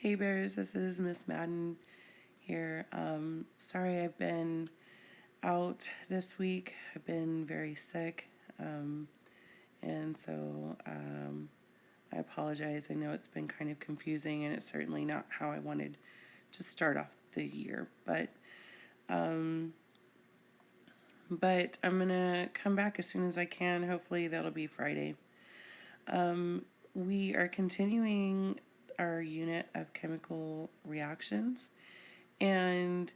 Hey Bears, this is Miss Madden here. Sorry I've been out this week. I've been very sick, and so I apologize. I know it's been kind of confusing, and it's certainly not how I wanted to start off the year. But I'm gonna come back as soon as I can. Hopefully that'll be Friday. We are continuing our unit of chemical reactions, and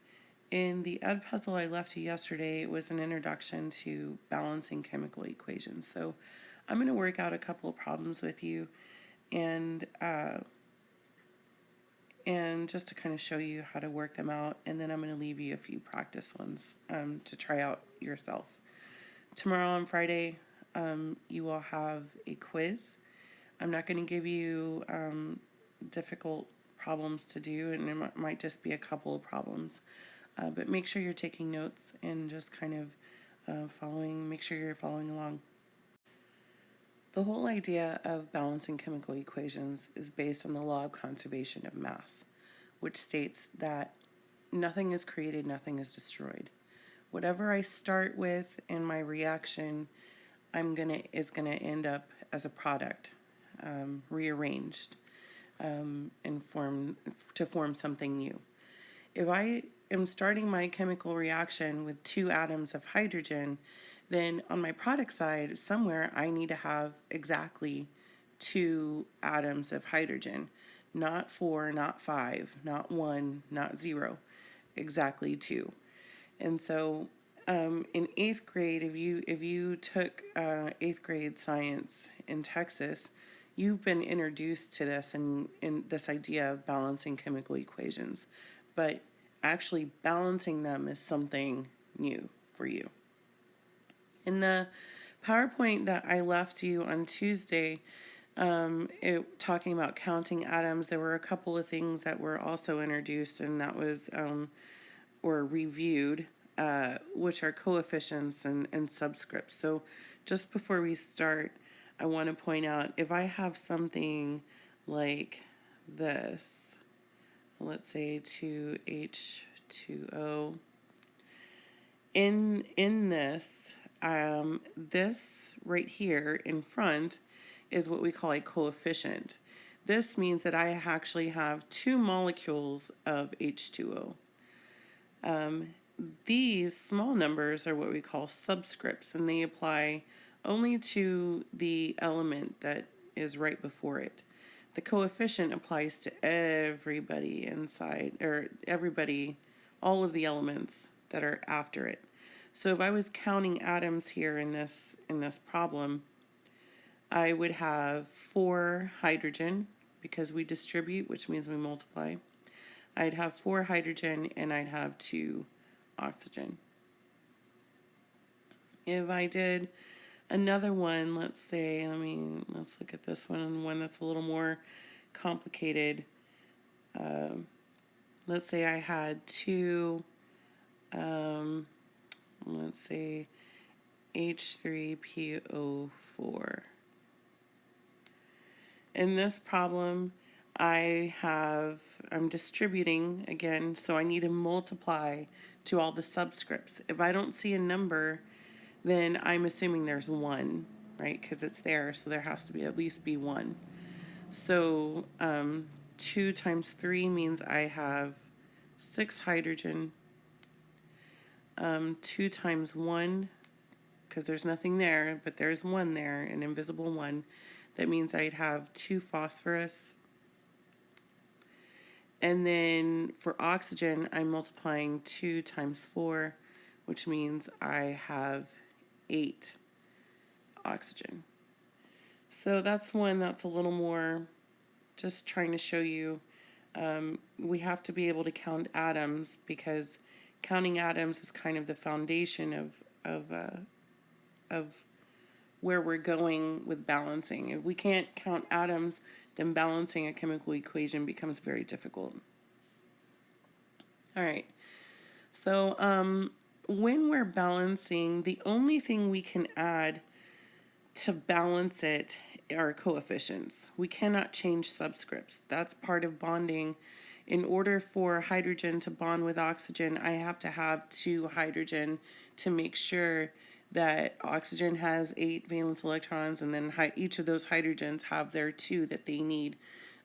in the ed puzzle I left you yesterday, it was an introduction to balancing chemical equations. So I'm going to work out a couple of problems with you, and just to kind of show you how to work them out, and then I'm going to leave you a few practice ones to try out yourself. Tomorrow on Friday, you will have a quiz. I'm not going to give you difficult problems to do, and it might just be a couple of problems. But make sure you're taking notes and just kind of make sure you're following along. The whole idea of balancing chemical equations is based on the law of conservation of mass, which states that nothing is created, nothing is destroyed. Whatever I start with in my reaction, is gonna end up as a product, rearranged, and to form something new. If I am starting my chemical reaction with 2 atoms of hydrogen, then on my product side, somewhere I need to have exactly 2 atoms of hydrogen. Not 4, not 5, not 1, not 0, exactly 2. And so in 8th grade, if you took 8th grade science in Texas, you've been introduced to this and in this idea of balancing chemical equations. But actually balancing them is something new for you. In the PowerPoint that I left you on Tuesday, talking about counting atoms, there were a couple of things that were also introduced, and that was or reviewed, which are coefficients and subscripts. So just before we start, I want to point out, if I have something like this, let's say 2H2O, in this, this right here in front is what we call a coefficient. This means that I actually have 2 molecules of H2O. These small numbers are what we call subscripts, and they apply only to the element that is right before it. The coefficient applies to everybody inside, or everybody, all of the elements that are after it. So if I was counting atoms here in this problem, I would have 4 hydrogen, because we distribute, which means we multiply. I'd have 4 hydrogen, and I'd have 2 oxygen. If I did another one, let's say, let's look at this one that's a little more complicated. Let's say I had 2, let's say H3PO4. In this problem, I'm distributing again, so I need to multiply to all the subscripts. If I don't see a number, then I'm assuming there's 1, right? Because it's there, so there has to be at least be 1. So 2 times 3 means I have 6 hydrogen. 2 times 1, because there's nothing there, but there's 1 there, an invisible 1. That means I'd have 2 phosphorus. And then for oxygen, I'm multiplying 2 times 4, which means I have 8 oxygen. So that's one that's a little more, just trying to show you, we have to be able to count atoms, because counting atoms is kind of the foundation of where we're going with balancing. If we can't count atoms, then balancing a chemical equation becomes very difficult. All right, so when we're balancing, the only thing we can add to balance it are coefficients. We cannot change subscripts. That's part of bonding. In order for hydrogen to bond with oxygen, I have to have two hydrogen to make sure that oxygen has 8 valence electrons, and then each of those hydrogens have their 2 that they need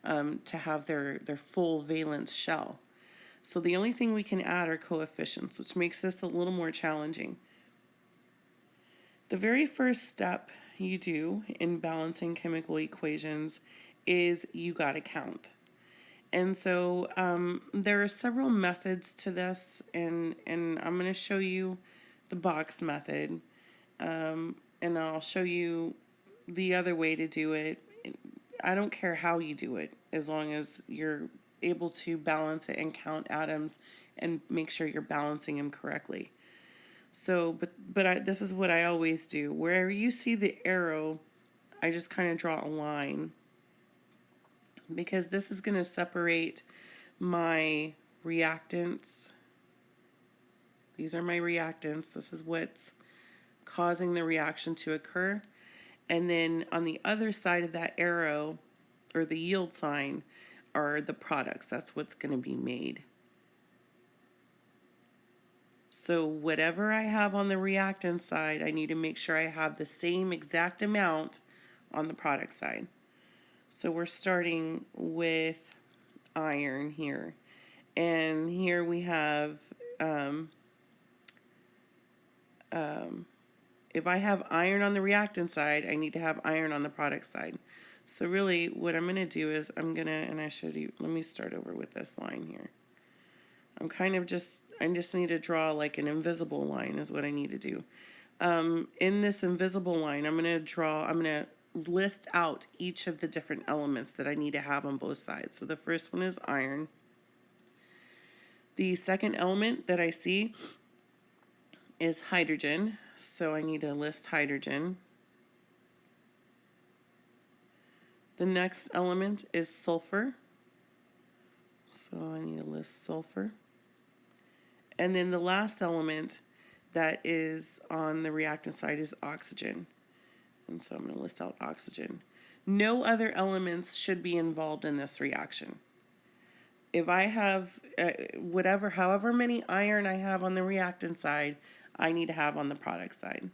to have their full valence shell. So the only thing we can add are coefficients, which makes this a little more challenging. The very first step you do in balancing chemical equations is you got to count. And so there are several methods to this, and I'm going to show you the box method, and I'll show you the other way to do it. I don't care how you do it, as long as you're able to balance it and count atoms and make sure you're balancing them correctly. So, this is what I always do. Wherever you see the arrow, I just kind of draw a line, because this is going to separate my reactants. These are my reactants. This is what's causing the reaction to occur. And then on the other side of that arrow, or the yield sign, are the products. That's what's going to be made. So whatever I have on the reactant side, I need to make sure I have the same exact amount on the product side. So we're starting with iron here. And here we have, if I have iron on the reactant side, I need to have iron on the product side. So really what I'm going to do is and I showed you, let me start over with this line here. I just need to draw like an invisible line is what I need to do. In this invisible line, I'm going to list out each of the different elements that I need to have on both sides. So the first one is iron. The second element that I see is hydrogen. So I need to list hydrogen. The next element is sulfur. So I need to list sulfur. And then the last element that is on the reactant side is oxygen. And so I'm going to list out oxygen. No other elements should be involved in this reaction. If I have however many iron I have on the reactant side, I need to have on the product side.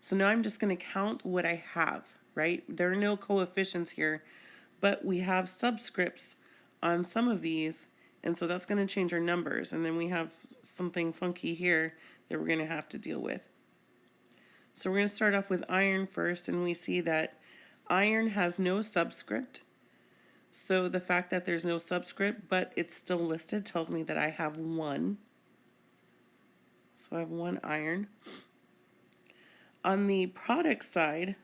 So now I'm just going to count what I have, right? There are no coefficients here, but we have subscripts on some of these, and so that's going to change our numbers. And then we have something funky here that we're going to have to deal with. So we're going to start off with iron first, and we see that iron has no subscript. So the fact that there's no subscript, but it's still listed, tells me that I have 1. So I have 1 iron. On the product side,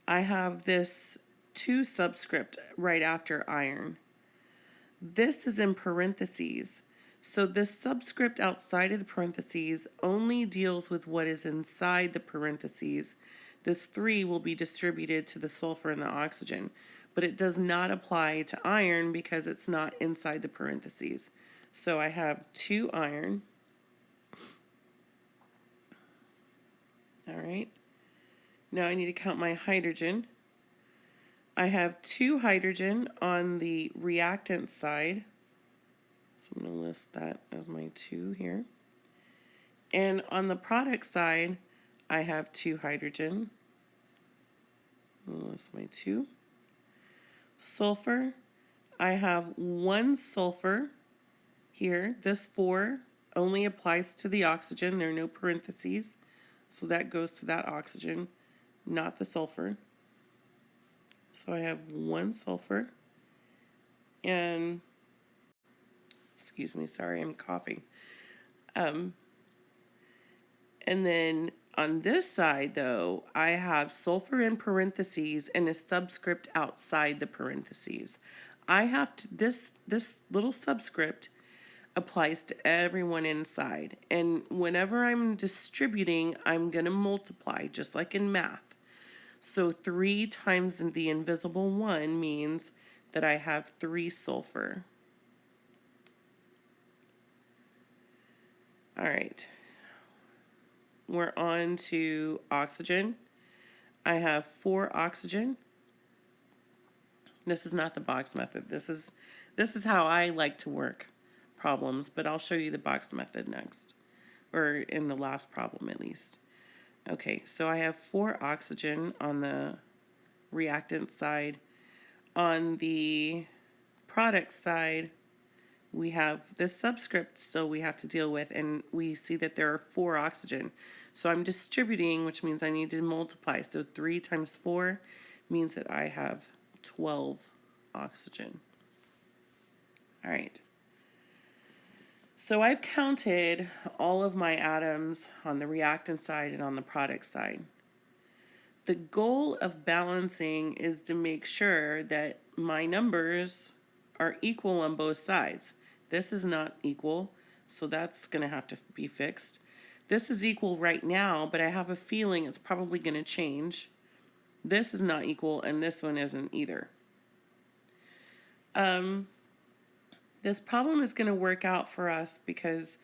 I have this 2 subscript right after iron. This is in parentheses. So this subscript outside of the parentheses only deals with what is inside the parentheses. This 3 will be distributed to the sulfur and the oxygen, but it does not apply to iron because it's not inside the parentheses. So I have 2 iron. All right. Now I need to count my hydrogen. I have 2 hydrogen on the reactant side. So I'm going to list that as my 2 here. And on the product side, I have 2 hydrogen. I'll list my 2. Sulfur, I have 1 sulfur here. This 4 only applies to the oxygen. There are no parentheses. So that goes to that oxygen, not the sulfur. So I have 1 sulfur. And excuse me, sorry, I'm coughing. And then on this side, though, I have sulfur in parentheses and a subscript outside the parentheses. I have to, this little subscript applies to everyone inside. And whenever I'm distributing, I'm going to multiply, just like in math. So 3 times the invisible 1 means that I have 3 sulfur. All right, we're on to oxygen. I have 4 oxygen. This is not the box method. This is how I like to work problems, but I'll show you the box method next, or in the last problem at least. Okay, so I have 4 oxygen on the reactant side. On the product side, we have this subscript still we have to deal with, and we see that there are 4 oxygen. So I'm distributing, which means I need to multiply. So 3 times 4 means that I have 12 oxygen. All right. So I've counted all of my atoms on the reactant side and on the product side. The goal of balancing is to make sure that my numbers are equal on both sides. This is not equal, so that's going to have to be fixed. This is equal right now, but I have a feeling it's probably going to change. This is not equal, and this one isn't either. This problem is going to work out for us because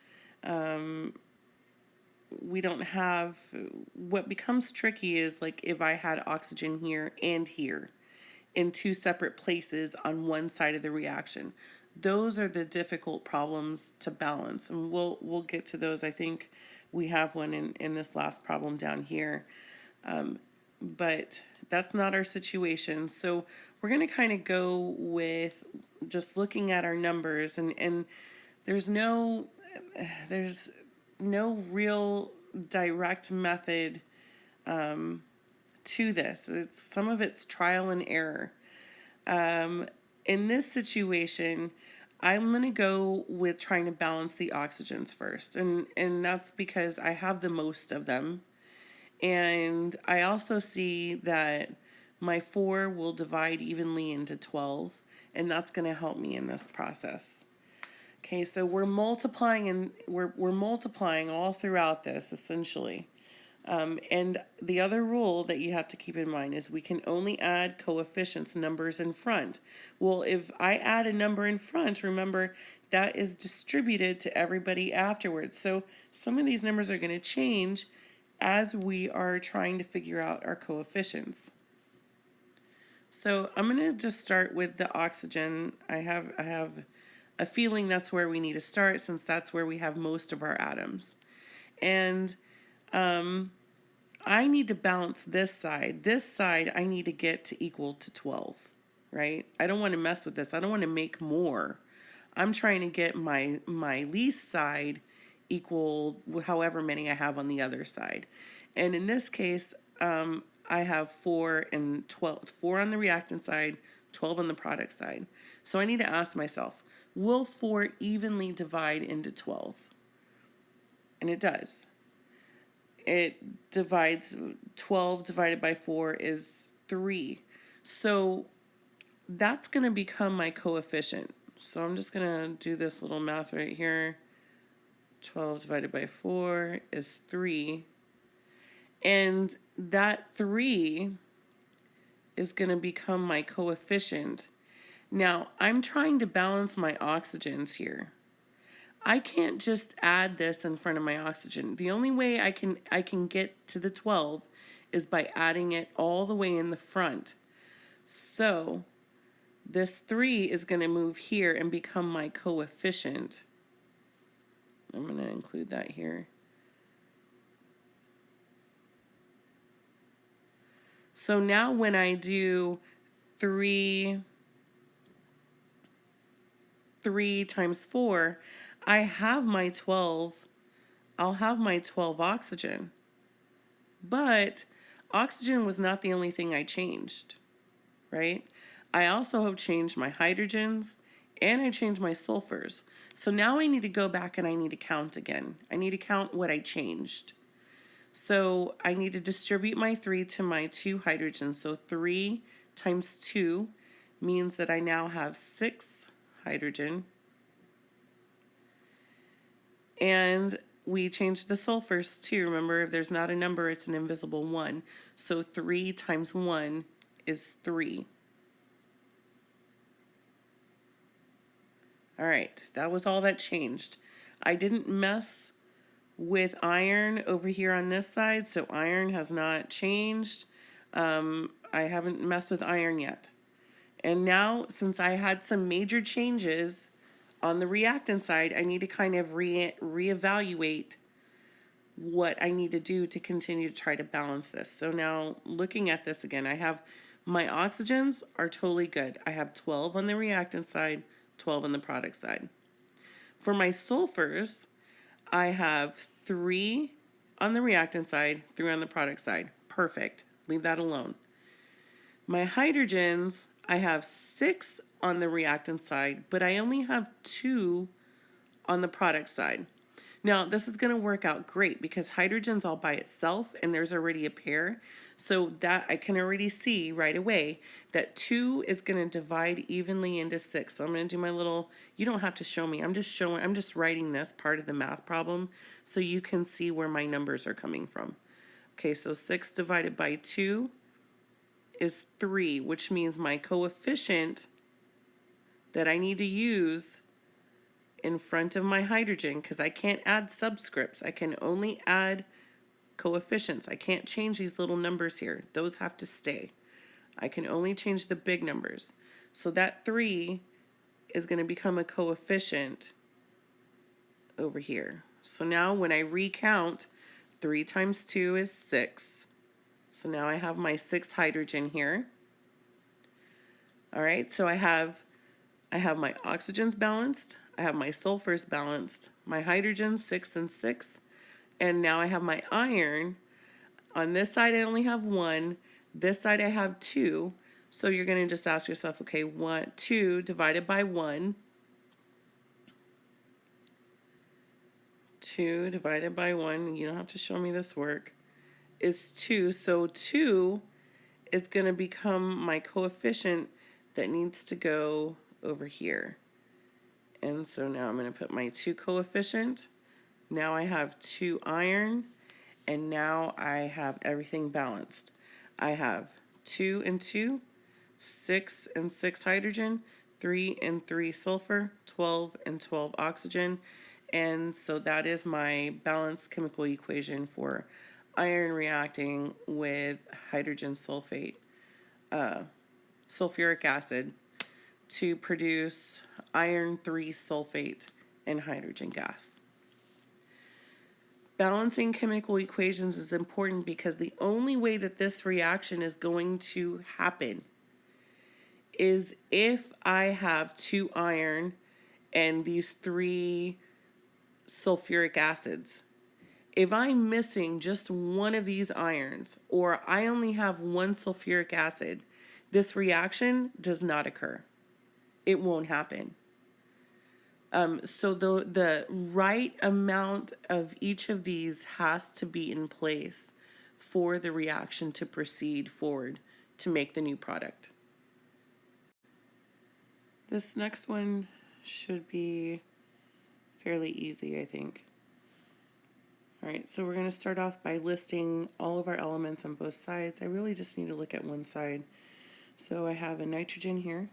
we don't have, what becomes tricky is like if I had oxygen here and here in 2 separate places on one side of the reaction. Those are the difficult problems to balance, and we'll get to those. I think we have one in this last problem down here, but that's not our situation. So we're going to kind of go with just looking at our numbers, and there's no real direct method to this. Some of it's trial and error. In this situation, I'm going to go with trying to balance the oxygens first, and that's because I have the most of them, and I also see that my 4 will divide evenly into 12, and that's going to help me in this process. Okay, so we're multiplying, and we're multiplying all throughout this essentially. And the other rule that you have to keep in mind is we can only add coefficients, numbers in front. Well, if I add a number in front, remember that is distributed to everybody afterwards. So some of these numbers are going to change as we are trying to figure out our coefficients. So I'm going to just start with the oxygen. I have a feeling that's where we need to start, since that's where we have most of our atoms. And I need to balance this side. This side I need to get to equal to 12, right? I don't want to mess with this. I don't want to make more. I'm trying to get my least side equal however many I have on the other side. And in this case, I have 4 and 12, 4 on the reactant side, 12 on the product side. So I need to ask myself, will 4 evenly divide into 12? And it does. It divides, 12 divided by 4 is 3. So that's going to become my coefficient. So I'm just going to do this little math right here. 12 divided by 4 is 3. And that 3 is going to become my coefficient. Now, I'm trying to balance my oxygens here. I can't just add this in front of my oxygen. The only way I can get to the 12 is by adding it all the way in the front. So this 3 is going to move here and become my coefficient. I'm going to include that here. So now when I do 3 times 4, I have my 12, I'll have my 12 oxygen. But oxygen was not the only thing I changed, right? I also have changed my hydrogens and I changed my sulfurs. So now I need to go back and I need to count again. I need to count what I changed. So I need to distribute my 3 to my 2 hydrogens. So 3 times 2 means that I now have 6 hydrogen. And we changed the sulfurs too. Remember, if there's not a number, it's an invisible 1. So 3 times 1 is 3. All right, that was all that changed. I didn't mess with iron over here on this side, so iron has not changed. I haven't messed with iron yet. And now, since I had some major changes on the reactant side, I need to kind of reevaluate what I need to do to continue to try to balance this. So now looking at this again, I have my oxygens are totally good. I have 12 on the reactant side, 12 on the product side. For my sulfurs, I have 3 on the reactant side, 3 on the product side. Perfect. Leave that alone. My hydrogens, I have 6 on the reactant side, but I only have 2 on the product side. Now, this is going to work out great because hydrogen's all by itself and there's already a pair. So that I can already see right away that 2 is going to divide evenly into 6. So I'm going to do my little, you don't have to show me. I'm just writing this part of the math problem so you can see where my numbers are coming from. Okay, so 6 divided by 2 is 3, which means my coefficient that I need to use in front of my hydrogen, because I can't add subscripts, I can only add coefficients. I can't change these little numbers here. Those have to stay. I can only change the big numbers. So that 3 is going to become a coefficient over here. So now when I recount, 3 times 2 is 6. So now I have my 6 hydrogen here. All right, so I have my oxygens balanced, I have my sulfurs balanced, my hydrogens 6 and 6, and now I have my iron. On this side I only have 1, this side I have 2, so you're going to just ask yourself, okay, 2 divided by 1, 2 divided by 1, you don't have to show me this work, is 2, so 2 is going to become my coefficient that needs to go over here. And so now I'm going to put my 2 coefficient. Now I have 2 iron, and now I have everything balanced. I have 2 and 2, 6 and 6 hydrogen, 3 and 3 sulfur, 12 and 12 oxygen. And so that is my balanced chemical equation for iron reacting with hydrogen sulfate, sulfuric acid, to produce iron 3 sulfate and hydrogen gas. Balancing chemical equations is important because the only way that this reaction is going to happen is if I have 2 iron and these 3 sulfuric acids. If I'm missing just one of these irons, or I only have 1 sulfuric acid, this reaction does not occur. It won't happen. So the right amount of each of these has to be in place for the reaction to proceed forward to make the new product. This next one should be fairly easy, I think. All right, so we're going to start off by listing all of our elements on both sides. I really just need to look at one side. So I have a nitrogen here.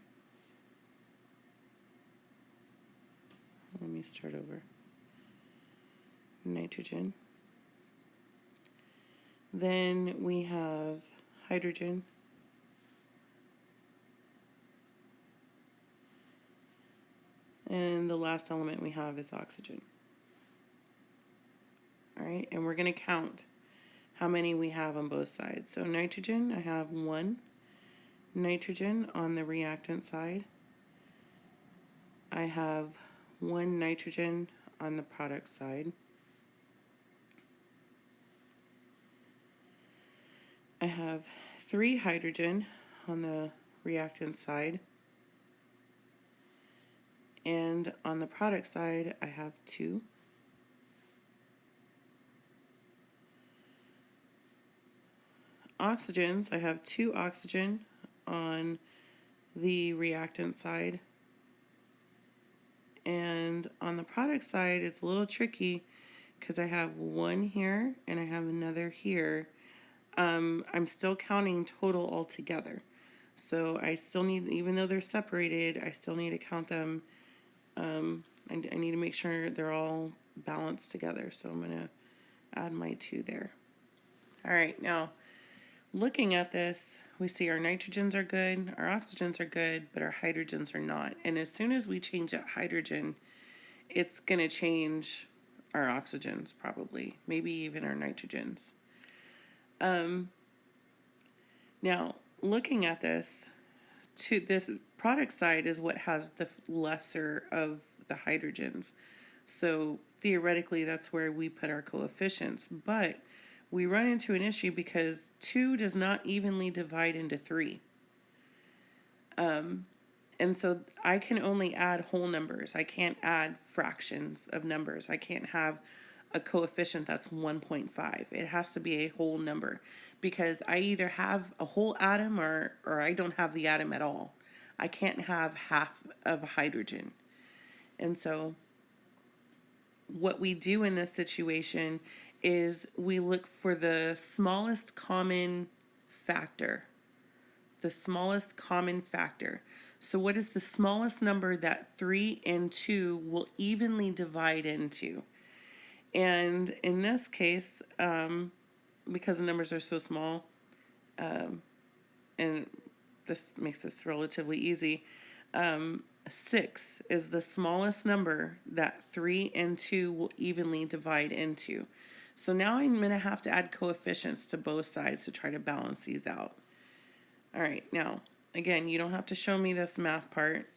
Let me start over. Nitrogen. Then we have hydrogen. And the last element we have is oxygen. All right, and we're going to count how many we have on both sides. So nitrogen, I have 1 nitrogen on the reactant side. I have 1 nitrogen on the product side. I have 3 hydrogen on the reactant side. And on the product side, I have 2. Oxygens, I have 2 oxygen on the reactant side. And on the product side, it's a little tricky because I have 1 here and I have another here. I'm still counting total altogether. So I still need, even though they're separated, I still need to count them. I need to make sure they're all balanced together. So I'm going to add my 2 there. All right, now looking at this, we see our nitrogens are good, our oxygens are good, but our hydrogens are not. And as soon as we change that hydrogen, it's going to change our oxygens probably, maybe even our nitrogens. Now, looking at this, to this product side is what has the lesser of the hydrogens. So theoretically, that's where we put our coefficients. But we run into an issue because 2 does not evenly divide into 3. And so I can only add whole numbers. I can't add fractions of numbers. I can't have a coefficient that's 1.5. It has to be a whole number because I either have a whole atom or I don't have the atom at all. I can't have half of a hydrogen. And so what we do in this situation is we look for the smallest common factor. The smallest common factor. So what is the smallest number that 3 and 2 will evenly divide into? And in this case, because the numbers are so small, and this makes this relatively easy, 6 is the smallest number that 3 and 2 will evenly divide into. So now I'm going to have to add coefficients to both sides to try to balance these out. All right, now, again, you don't have to show me this math part,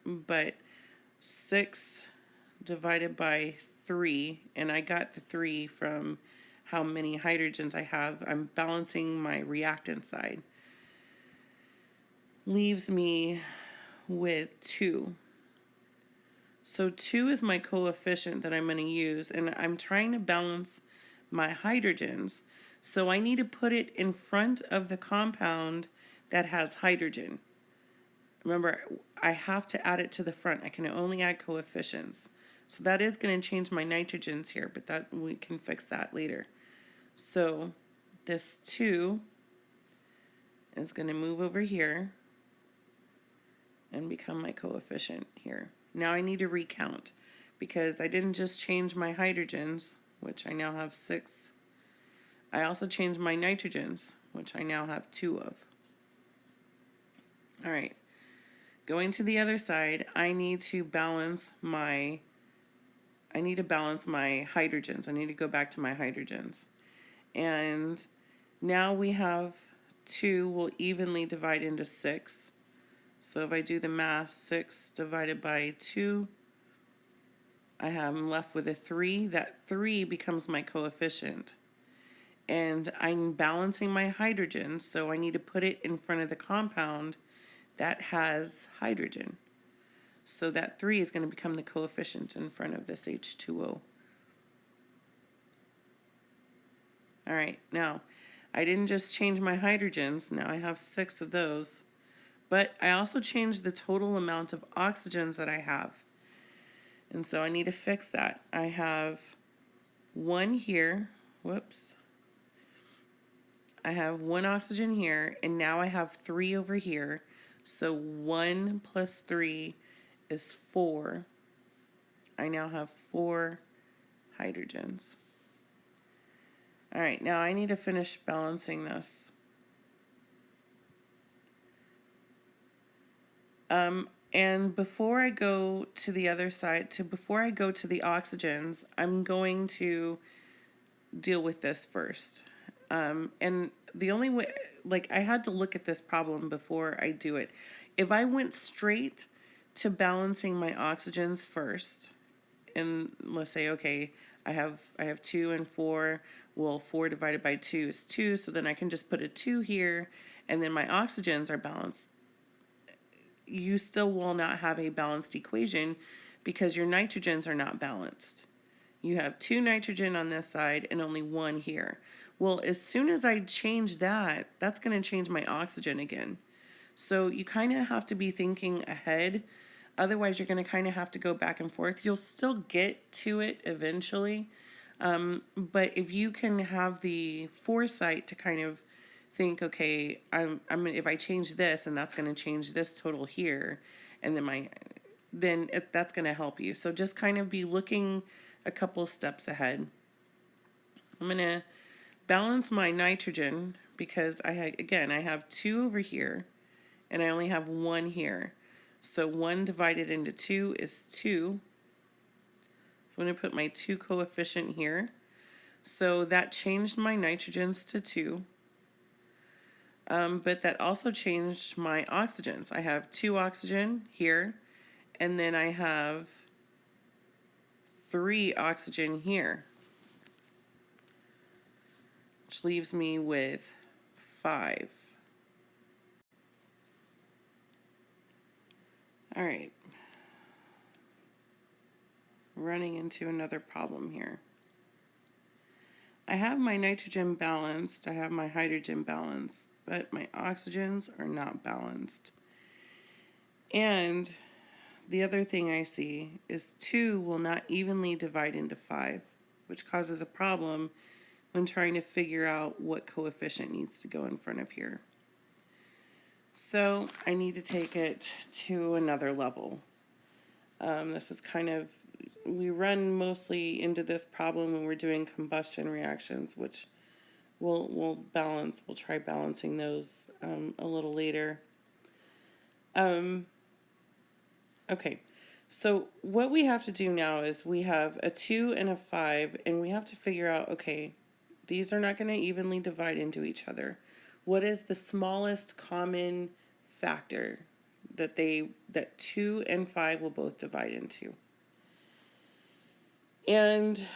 but 6 divided by 3, and I got the 3 from how many hydrogens I have. I'm balancing my reactant side. Leaves me with 2. So 2 is my coefficient that I'm going to use, and I'm trying to balance my hydrogens. So I need to put it in front of the compound that has hydrogen. Remember, I have to add it to the front. I can only add coefficients. So that is going to change my nitrogens here, but that we can fix that later. So this 2 is going to move over here and become my coefficient here. Now I need to recount because I didn't just change my hydrogens, which I now have 6. I also changed my nitrogens, which I now have 2 of. All right, going to the other side, I need to balance my hydrogens. I need to go back to my hydrogens. And now we have 2 will evenly divide into 6. So if I do the math, 6 divided by 2, I'm left with a 3. That 3 becomes my coefficient. And I'm balancing my hydrogens, so I need to put it in front of the compound that has hydrogen. So that 3 is going to become the coefficient in front of this H2O. All right, now, I didn't just change my hydrogens. Now I have 6 of those. But I also changed the total amount of oxygens that I have. And so I need to fix that. I have 1 here. Whoops. I have 1 oxygen here, and now I have 3 over here. So 1 plus 3 is 4. I now have 4 hydrogens. All right, now I need to finish balancing this. And before I go to the other side, before I go to the oxygens, I'm going to deal with this first. And the only way, like, I had to look at this problem before I do it. If I went straight to balancing my oxygens first, and let's say, okay, I have 2 and 4. Well, 4 divided by 2 is 2, so then I can just put a 2 here, and then my oxygens are balanced. You still will not have a balanced equation because your nitrogens are not balanced. You have 2 nitrogen on this side and only 1 here. Well, as soon as I change that, that's going to change my oxygen again. So you kind of have to be thinking ahead. Otherwise, you're going to kind of have to go back and forth. You'll still get to it eventually. But if you can have the foresight to kind of think, okay, if I change this, and that's going to change this total here, and then that's going to help you. So just kind of be looking a couple steps ahead. I'm going to balance my nitrogen because I have 2 over here and I only have 1 here. So 1 divided into 2 is 2. So I'm going to put my 2 coefficient here. So that changed my nitrogens to 2. But that also changed my oxygens. I have 2 oxygen here, and then I have 3 oxygen here, which leaves me with 5. All right. Running into another problem here. I have my nitrogen balanced, I have my hydrogen balanced, but my oxygens are not balanced. And the other thing I see is 2 will not evenly divide into 5, which causes a problem when trying to figure out what coefficient needs to go in front of here. So I need to take it to another level. This is kind of, we run mostly into this problem when we're doing combustion reactions, which we'll try balancing those a little later. Okay, so what we have to do now is we have a 2 and a 5, and we have to figure out, okay, these are not going to evenly divide into each other. What is the smallest common factor that 2 and 5 will both divide into? And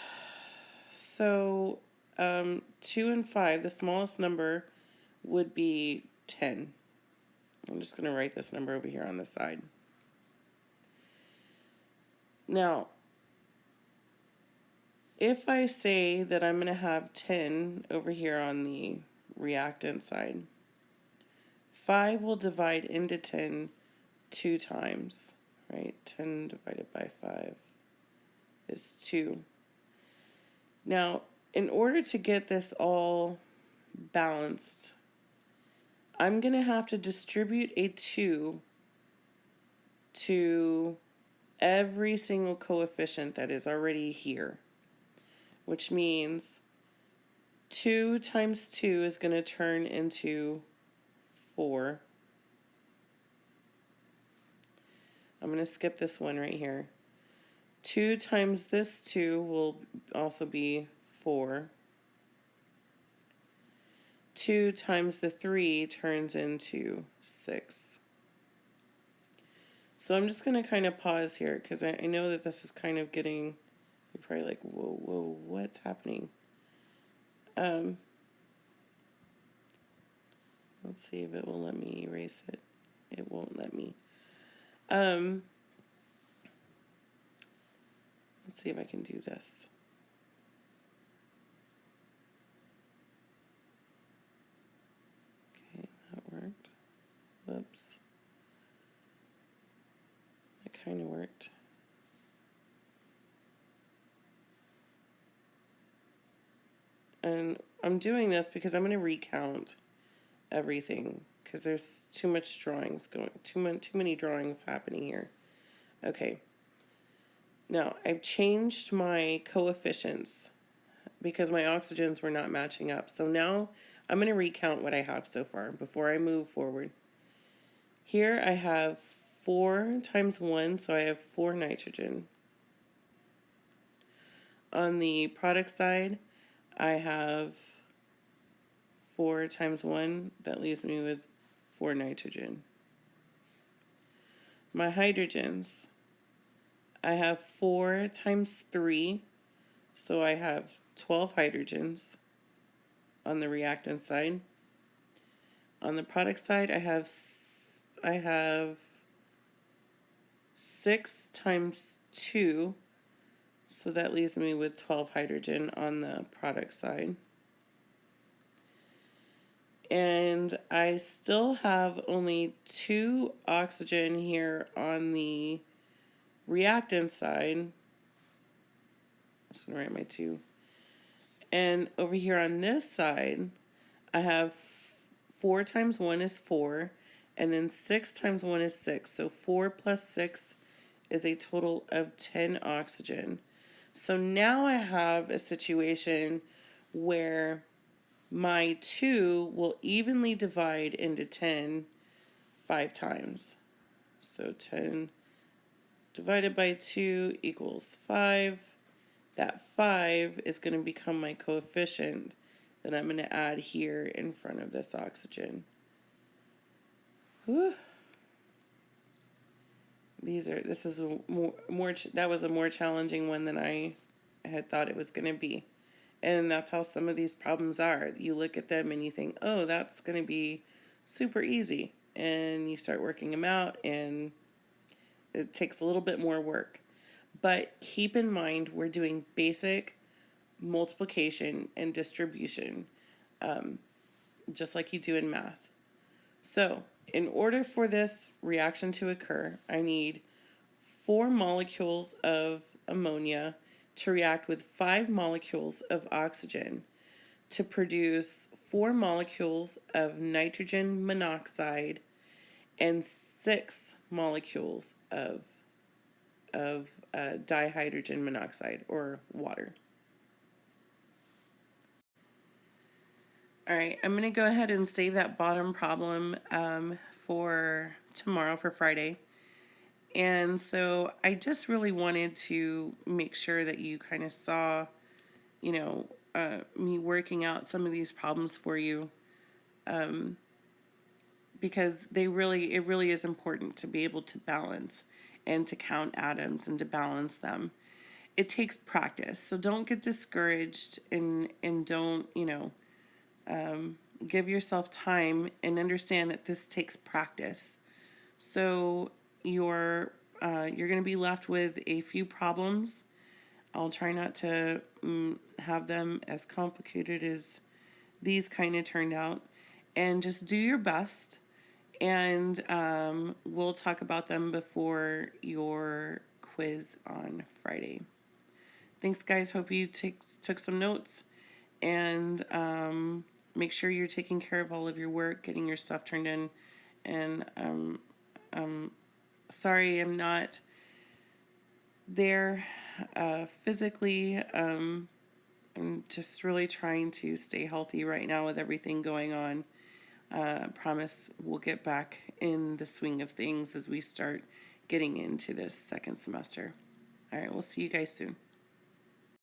so 2 and 5, the smallest number would be 10. I'm just going to write this number over here on the side. Now, if I say that I'm going to have 10 over here on the reactant side, 5 will divide into 10 2 times, right? 10 divided by 5 is 2. Now, in order to get this all balanced, I'm going to have to distribute a 2 to every single coefficient that is already here, which means 2 times 2 is going to turn into 4. I'm going to skip this one right here. 2 times this 2 will also be 4. 2 times the 3 turns into 6. So I'm just going to kind of pause here because I know that this is kind of getting, you're probably like, whoa, what's happening? Let's see if it will let me erase it. It won't let me. Let's see if I can do this. Okay, that worked. Whoops. It kind of worked. And I'm doing this because I'm going to recount everything because there's too much drawings going, too many drawings happening here. Okay. Now, I've changed my coefficients because my oxygens were not matching up. So now I'm going to recount what I have so far before I move forward. Here I have 4 times 1, so I have 4 nitrogen. On the product side, I have 4 times 1, that leaves me with 4 nitrogen. My hydrogens, I have 4 times 3, so I have 12 hydrogens on the reactant side. On the product side, I have 6 times 2, so that leaves me with 12 hydrogen on the product side. And I still have only 2 oxygen here on the reactant side. I'm just going to write my 2. And over here on this side, I have 4 times 1 is 4, and then 6 times 1 is 6. So 4 plus 6 is a total of 10 oxygen. So now I have a situation where my 2 will evenly divide into 10 5 times. So 10 divided by 2 equals 5. That 5 is going to become my coefficient that I'm going to add here in front of this oxygen. Whew. This is a that was a more challenging one than I had thought it was going to be. And that's how some of these problems are. You look at them and you think, oh, that's going to be super easy. And you start working them out, and it takes a little bit more work. But keep in mind, we're doing basic multiplication and distribution, just like you do in math. So, in order for this reaction to occur, I need 4 molecules of ammonia to react with 5 molecules of oxygen to produce 4 molecules of nitrogen monoxide and 6 molecules of dihydrogen monoxide, or water. All right, I'm going to go ahead and save that bottom problem for tomorrow, for Friday. And so I just really wanted to make sure that you kind of saw, me working out some of these problems for you, because it really is important to be able to balance and to count atoms and to balance them. It takes practice, so don't get discouraged, and don't, give yourself time, and understand that this takes practice. So you're going to be left with a few problems. I'll try not to have them as complicated as these kind of turned out, and just do your best. And we'll talk about them before your quiz on Friday. Thanks, guys. Hope you took some notes, and make sure you're taking care of all of your work, getting your stuff turned in. And sorry I'm not there physically. I'm just really trying to stay healthy right now with everything going on. Promise we'll get back in the swing of things as we start getting into this second semester. All right, we'll see you guys soon.